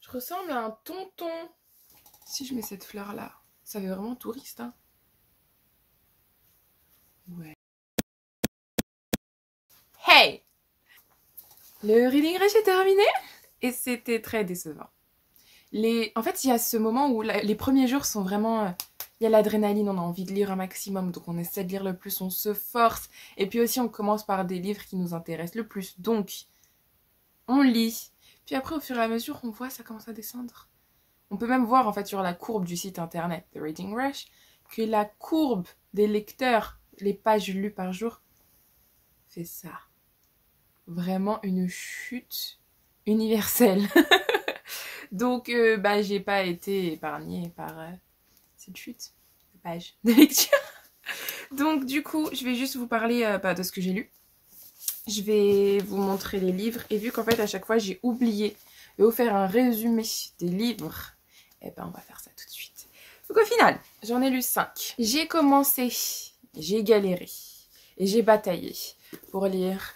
Je ressemble à un tonton. Si je mets cette fleur-là, ça fait vraiment touriste, hein. Ouais. Hey! Le reading rush est terminé et c'était très décevant. En fait, il y a ce moment où les premiers jours sont vraiment... Il y a l'adrénaline, on a envie de lire un maximum, donc on essaie de lire le plus, on se force. Et puis aussi, on commence par des livres qui nous intéressent le plus, donc on lit. Puis après, au fur et à mesure, on voit ça commence à descendre. On peut même voir en fait sur la courbe du site internet The Reading Rush que la courbe des lecteurs, les pages lues par jour, fait ça. Vraiment une chute universelle. Donc, j'ai pas été épargnée par cette chute de pages de lecture. Donc, du coup, je vais juste vous parler de ce que j'ai lu. Je vais vous montrer les livres. Et vu qu'en fait, à chaque fois, j'ai oublié de vous faire un résumé des livres, eh ben, on va faire ça tout de suite. Donc, au final, j'en ai lu 5. J'ai commencé, j'ai galéré et j'ai bataillé pour lire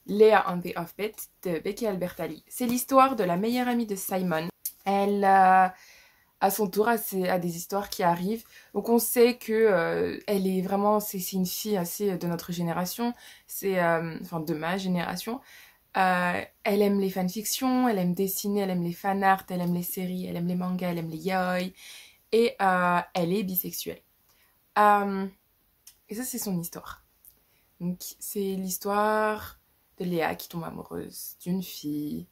Leah on the Offbeat de Becky Albertalli. C'est l'histoire de la meilleure amie de Simon. Elle, à son tour, a des histoires qui arrivent. Donc on sait que elle est vraiment, c'est une fille assez de notre génération, enfin de ma génération. Elle aime les fanfictions, elle aime dessiner, elle aime les fanarts, elle aime les séries, elle aime les mangas, elle aime les yaoi. Et elle est bisexuelle. Et ça, c'est son histoire. Donc c'est l'histoire de Léa qui tombe amoureuse d'une fille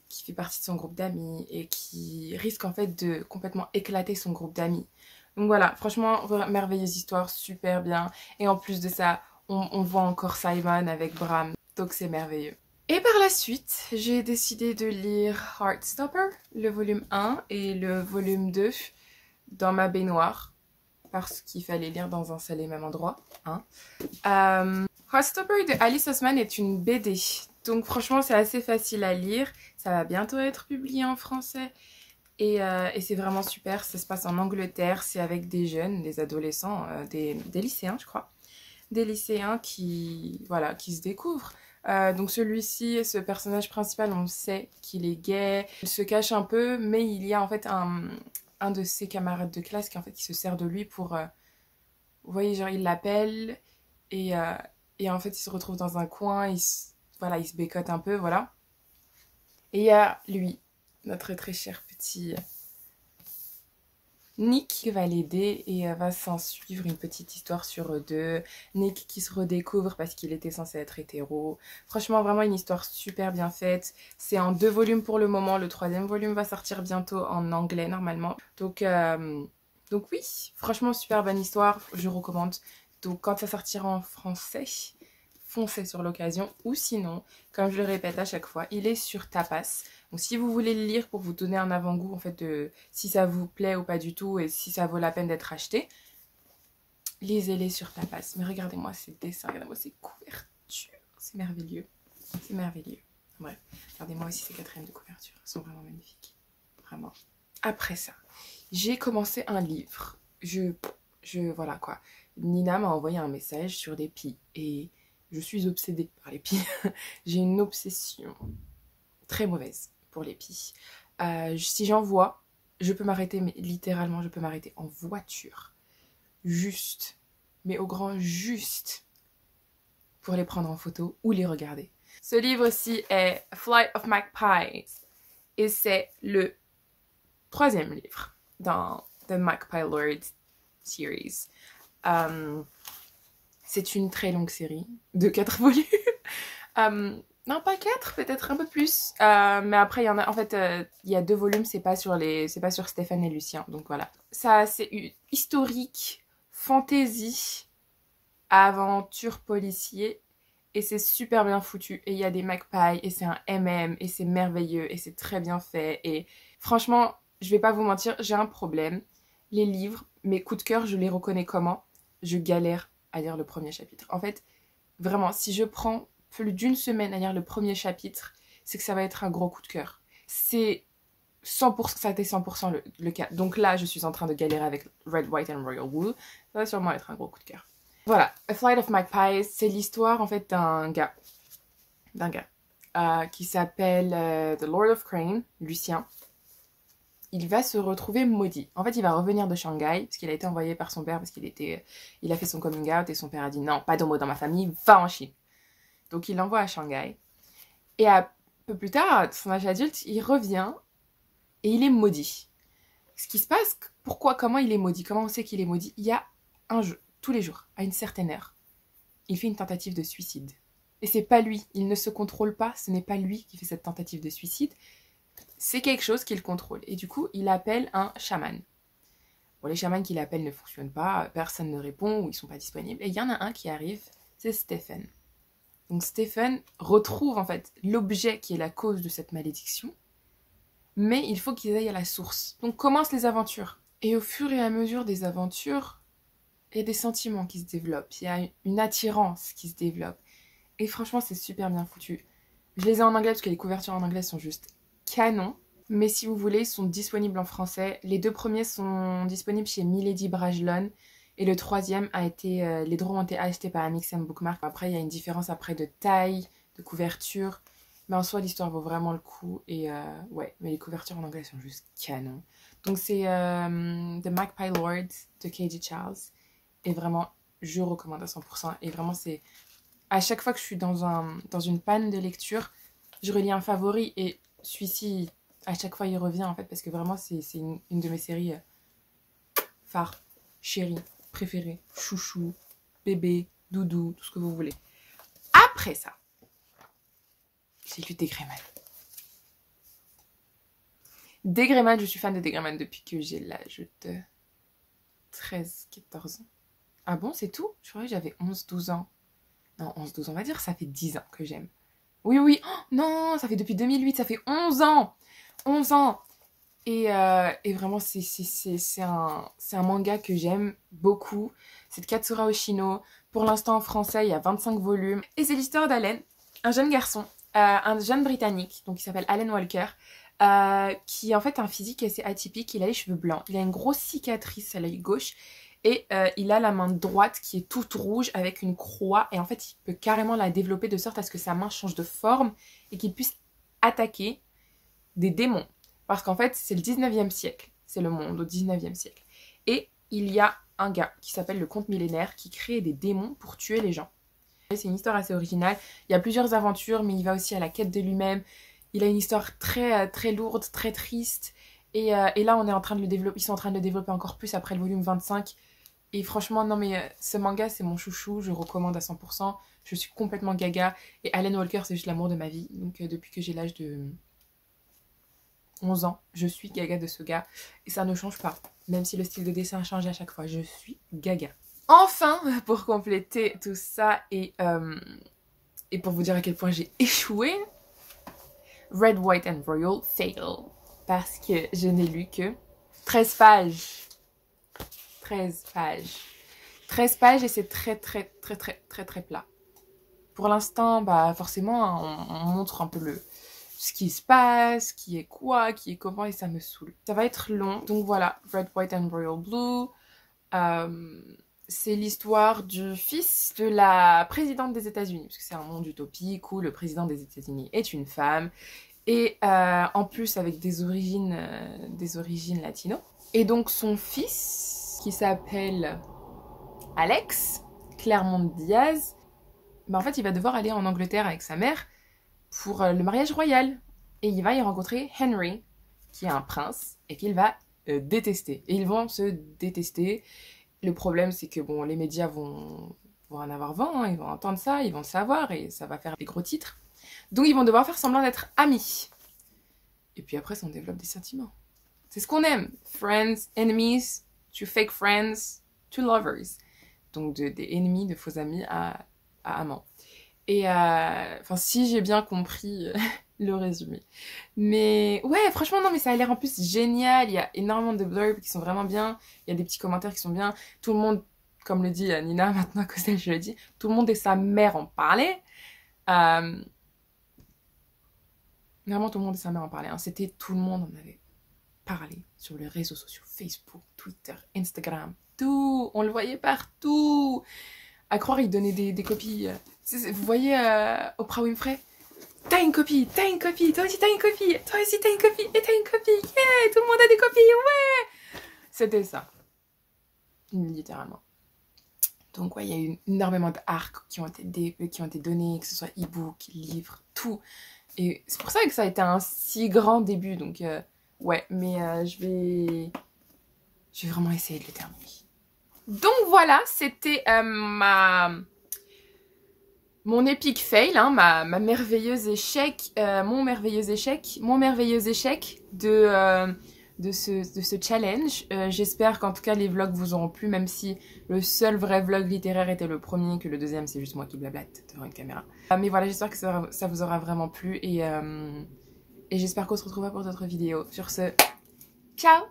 qui fait partie de son groupe d'amis et qui risque en fait de complètement éclater son groupe d'amis. Donc voilà, franchement, merveilleuse histoire, super bien. Et en plus de ça, on voit encore Simon avec Bram, donc c'est merveilleux. Et par la suite, j'ai décidé de lire Heartstopper, le volume 1 et le volume 2 dans ma baignoire, parce qu'il fallait lire dans un seul et même endroit. Hein. Heartstopper de Alice Oseman est une BD, donc franchement c'est assez facile à lire. Ça va bientôt être publié en français et c'est vraiment super. Ça se passe en Angleterre, c'est avec des jeunes, des adolescents, des lycéens je crois. Des lycéens qui se découvrent. Donc celui-ci, ce personnage principal, on sait qu'il est gay. Il se cache un peu, mais il y a en fait un de ses camarades de classe qui se sert de lui pour... vous voyez, genre il l'appelle et en fait il se retrouve dans un coin, il se bécote un peu, voilà. Et il y a lui, notre très cher petit Nick qui va l'aider et va s'en suivre une petite histoire sur eux deux. Nick qui se redécouvre parce qu'il était censé être hétéro. Franchement, vraiment une histoire super bien faite. C'est en 2 volumes pour le moment. Le 3e volume va sortir bientôt en anglais normalement. Donc oui, franchement super bonne histoire. Je recommande. Donc quand ça sortira en français, foncez sur l'occasion. Ou sinon, comme je le répète à chaque fois, il est sur Tapas. Donc si vous voulez le lire pour vous donner un avant-goût en fait de si ça vous plaît ou pas du tout et si ça vaut la peine d'être acheté, lisez-les sur Tapas. Mais regardez-moi ces dessins, regardez-moi ces couvertures, c'est merveilleux, c'est merveilleux. Bref, regardez-moi aussi ces 4e de couverture, elles sont vraiment magnifiques, vraiment. Après ça, j'ai commencé un livre. Voilà quoi. Nina m'a envoyé un message sur les pies et je suis obsédée par les pies. J'ai une obsession très mauvaise pour les pies. Si j'en vois, je peux m'arrêter, mais littéralement, je peux m'arrêter en voiture. Juste, mais au grand juste, pour les prendre en photo ou les regarder. Ce livre-ci est Flight of Magpies. Et c'est le 3e livre dans The Magpie Lord series. C'est une très longue série de 4 volumes. Non, pas 4, peut-être un peu plus. Mais après, il y en a. En fait, il y a 2 volumes, c'est pas sur Stéphane et Lucien. Donc voilà. Ça, c'est historique, fantasy, aventure policier. Et c'est super bien foutu. Et il y a des magpies, et c'est un MM, et c'est merveilleux, et c'est très bien fait. Et franchement, je vais pas vous mentir, j'ai un problème. Les livres, mes coups de cœur, je les reconnais comment? Je galère à lire le premier chapitre. En fait, vraiment, si je prends plus d'une semaine à lire le premier chapitre, c'est que ça va être un gros coup de cœur. C'est 100%, ça a été 100% le cas. Donc là, je suis en train de galérer avec Red, White and Royal Wool. Ça va sûrement être un gros coup de cœur. Voilà, A Flight of Magpies, c'est l'histoire en fait d'un gars qui s'appelle The Lord of Crane, Lucien. il va se retrouver maudit. En fait, il va revenir de Shanghai, parce qu'il a été envoyé par son père, parce il a fait son coming out, et son père a dit non, pas d'homo dans ma famille, va en Chine. Donc il l'envoie à Shanghai. Et un peu plus tard, à son âge adulte, il revient, et il est maudit. Ce qui se passe, pourquoi, comment il est maudit, comment on sait qu'il est maudit? Il y a un jeu, tous les jours, à une certaine heure, il fait une tentative de suicide. Et c'est pas lui, il ne se contrôle pas, ce n'est pas lui qui fait cette tentative de suicide, c'est quelque chose qu'il contrôle. Et du coup, il appelle un chaman. Bon, les chamans qu'il appelle ne fonctionnent pas, personne ne répond ou ils sont pas disponibles. Et il y en a un qui arrive, c'est Stephen. Donc Stephen retrouve en fait l'objet qui est la cause de cette malédiction, mais il faut qu'ils aillent à la source. Donc commencent les aventures. Et au fur et à mesure des aventures, il y a des sentiments qui se développent, il y a une attirance qui se développe. Et franchement, c'est super bien foutu. Je les ai en anglais parce que les couvertures en anglais sont juste canon. Mais si vous voulez, ils sont disponibles en français. Les 2 premiers sont disponibles chez Milady Brajlon. Et le 3e a été... les droits ont été achetés par Amix Bookmark. Après, il y a une différence après de taille, de couverture. Mais en soi, l'histoire vaut vraiment le coup. Et ouais, mais les couvertures en anglais sont juste canon. Donc c'est The Magpie Lord de K.J. Charles. Et vraiment, je recommande à 100%. Et vraiment, c'est... À chaque fois que je suis dans une panne de lecture, je relis un favori et celui-ci, à chaque fois, il revient en fait parce que vraiment, c'est une de mes séries phares, chérie, préférée, chouchou, bébé, doudou, tout ce que vous voulez. Après ça, j'ai lu Desgrémades. Desgrémades, je suis fan de Desgrémades depuis que j'ai l'âge de 13-14 ans. Ah bon, c'est tout? Je croyais que j'avais 11-12 ans. Non, 11-12, on va dire, ça fait 10 ans que j'aime. Oui, oui, oh, non, ça fait depuis 2008, ça fait 11 ans 11 ans Et vraiment, c'est un manga que j'aime beaucoup. C'est de Katsura Oshino. Pour l'instant, en français, il y a 25 volumes. Et c'est l'histoire d'Allen, un jeune garçon, un jeune Britannique, donc il s'appelle Alan Walker, qui en fait a un physique assez atypique. Il a les cheveux blancs, il a une grosse cicatrice à l'œil gauche. Et il a la main droite qui est toute rouge avec une croix. Et en fait, il peut carrément la développer de sorte à ce que sa main change de forme et qu'il puisse attaquer des démons. Parce qu'en fait, c'est le 19e siècle. C'est le monde au 19e siècle. Et il y a un gars qui s'appelle le Comte Millénaire qui crée des démons pour tuer les gens. C'est une histoire assez originale. Il y a plusieurs aventures, mais il va aussi à la quête de lui-même. Il a une histoire très, très lourde, très triste. Et là, on est en train de le développer. Ils sont en train de le développer encore plus après le volume 25. Et franchement, non mais ce manga, c'est mon chouchou, je recommande à 100%. Je suis complètement gaga. Et Alan Walker, c'est juste l'amour de ma vie. Donc depuis que j'ai l'âge de 11 ans, je suis gaga de ce gars. Et ça ne change pas. Même si le style de dessin change à chaque fois, je suis gaga. Enfin, pour compléter tout ça et pour vous dire à quel point j'ai échoué, Red, White and Royal fail. Parce que je n'ai lu que 13 pages. 13 pages. 13 pages et c'est très plat. Pour l'instant, bah forcément, on montre un peu ce qui se passe, qui est quoi, qui est comment, et ça me saoule. Ça va être long, donc voilà, Red, White and Royal Blue. C'est l'histoire du fils de la présidente des États-Unis, parce que c'est un monde utopique où le président des États-Unis est une femme, et en plus avec des origines latino. Et donc son fils, qui s'appelle Alex Claremont Diaz, bah en fait il va devoir aller en Angleterre avec sa mère pour le mariage royal. Et il va y rencontrer Henry, qui est un prince, et qu'il va détester. Et ils vont se détester. Le problème, c'est que bon, les médias vont en avoir vent, hein, ils vont entendre ça, ils vont le savoir, et ça va faire des gros titres. Donc ils vont devoir faire semblant d'être amis. Et puis après, ça on développe des sentiments. C'est ce qu'on aime. Friends, enemies, to fake friends, to lovers. Donc des ennemis, de faux amis à amants. Et enfin, si j'ai bien compris le résumé. Mais ouais, franchement, non, mais ça a l'air en plus génial. Il y a énormément de blurbs qui sont vraiment bien. Il y a des petits commentaires qui sont bien. Tout le monde, comme le dit Nina maintenant que je le dis, tout le monde et sa mère en parlaient. Vraiment, tout le monde et sa mère en parlaient. Hein. C'était tout le monde en avait parlé sur les réseaux sociaux, Facebook, Twitter, Instagram, tout. On le voyait partout. À croire, il donnait des copies. Vous voyez Oprah Winfrey, T'as une copie, toi aussi t'as une copie, toi aussi t'as une copie, et t'as une copie, yeah, tout le monde a des copies, ouais. C'était ça, littéralement. Donc ouais, il y a eu énormément d'arcs qui ont été donnés, que ce soit e-book, livres, tout. Et c'est pour ça que ça a été un si grand début. Donc ouais, mais je vais vraiment essayer de le terminer. Donc voilà, c'était mon épique fail, hein, ma merveilleuse échec, mon merveilleux échec de ce challenge. J'espère qu'en tout cas les vlogs vous auront plu, même si le seul vrai vlog littéraire était le premier, que le deuxième c'est juste moi qui blablate devant une caméra. Mais voilà, j'espère que ça vous aura vraiment plu et j'espère qu'on se retrouvera pour d'autres vidéos. Sur ce, ciao!